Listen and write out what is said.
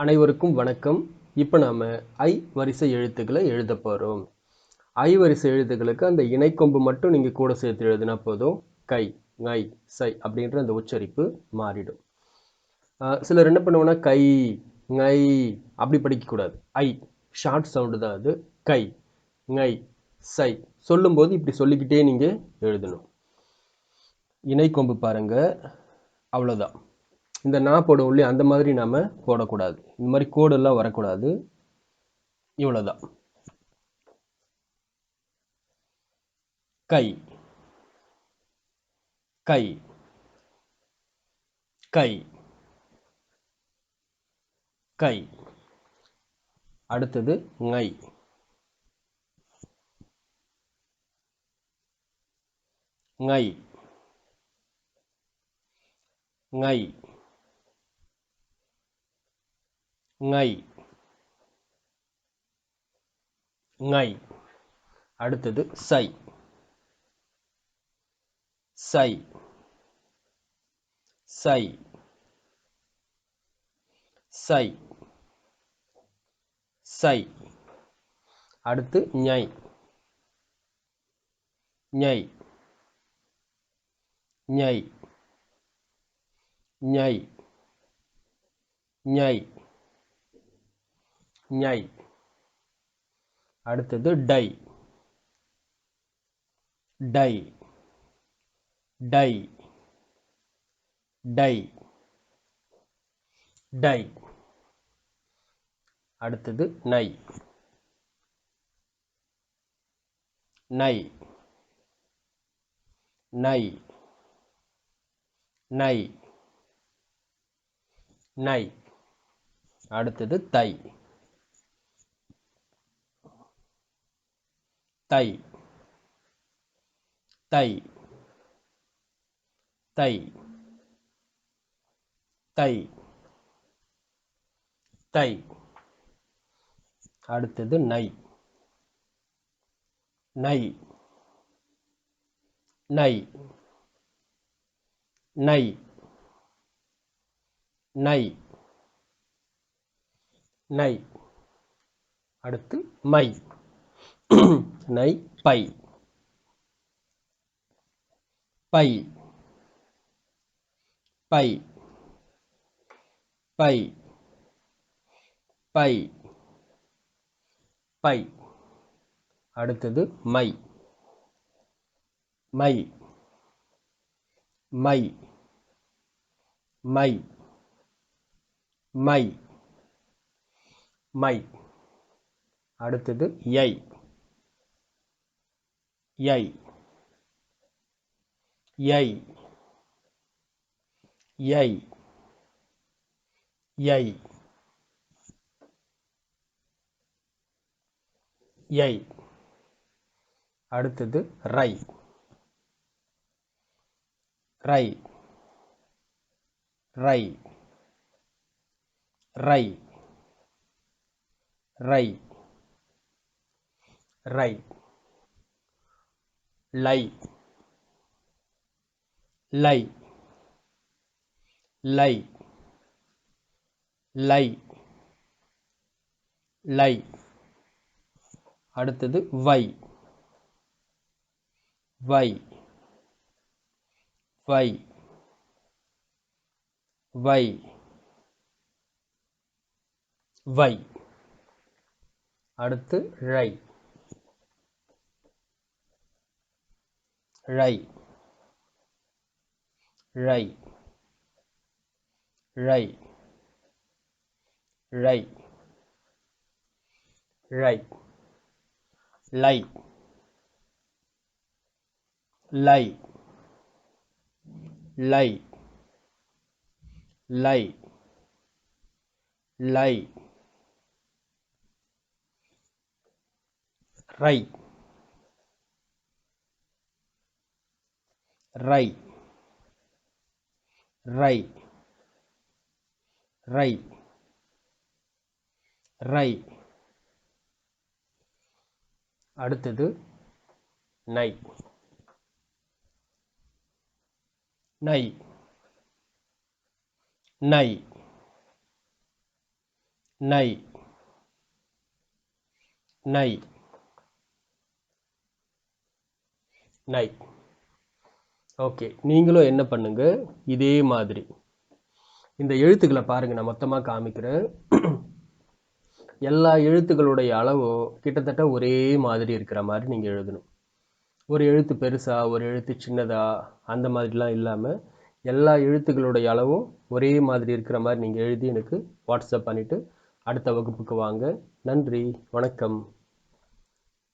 அனைவருக்கும் வணக்கம். இப்போ நாம ஐ வரிசை எழுத்துக்களை எழுத போறோம். ஐ வரிசை எழுத்துக்களுக்கு அந்த இணைக்கொம்பு மட்டும் நீங்க கூட சேர்த்து எழுதினா போதும். கை, ngை, சை அப்படின்ற அந்த உச்சரிப்பு மாறிடும். சிலர் என்ன பண்ணுவோம்னா கை, ngை அப்படி படிக்கக்கூடாது. ஐ ஷார்ட் சவுண்டு தான் அது. கை, ngை, சை சொல்லும்போது இப்படி சொல்லிக்கிட்டே நீங்க எழுதணும். இணைக்கொம்பு பாருங்க, அவ்வளோதான். இந்த நா போடுவோம் இல்லையா, அந்த மாதிரி நாம போடக்கூடாது. இந்த மாதிரி கோடெல்லாம் வரக்கூடாது. இவ்வளவுதான். கை, கை, கை, கை. அடுத்தது ngை, ngை, ngை, ngை, ngை. அடுத்தது சை, சை, சை, சை, சை. அடுத்து ஞை, ஞை, ஞை, ஞை, ஞை, ஞை. அடுத்தது டை, டை, டை, டை, டை. அடுத்தது நை, நை, நை, நை, நை. அடுத்தது தை, தை, தை, தை, தை, தை. அடுத்தது நை, நை, நை, நை, நை, நை. அடுத்து மை, நை, பை, பை, பை, பை, பை, பை. அடுத்தது மை, மை, மை, மை, மை, மை. அடுத்தது யை, யை, யை, யை, யை, யை. அடுத்தது ரை, ரை, ரை, ரை, ரை, ரை. லை, லை, லை, லை, லை. அடுத்தது வை, வை, வை, வை, வை. அடுத்து ழை, ழை, ழை, ழை, ழை, ழை. லை, லை, லை, லை, லை. ரை, ரை, ரை, ரை, ரை. அடுத்தது நை, நை, நை, நை நை நை. ஓகே, நீங்களும் என்ன பண்ணுங்க, இதே மாதிரி இந்த எழுத்துக்களை பாருங்க, நான் மொத்தமாக காமிக்கிறேன். எல்லா எழுத்துக்களுடைய அளவும் கிட்டத்தட்ட ஒரே மாதிரி இருக்கிற மாதிரி நீங்கள் எழுதணும். ஒரு எழுத்து பெருசா ஒரு எழுத்து சின்னதா அந்த மாதிரிலாம் இல்லாமல் எல்லா எழுத்துக்களுடைய அளவும் ஒரே மாதிரி இருக்கிற மாதிரி நீங்கள் எழுதி எனக்கு வாட்ஸ்அப் பண்ணிவிட்டு அடுத்த வகுப்புக்கு வாங்க. நன்றி, வணக்கம்.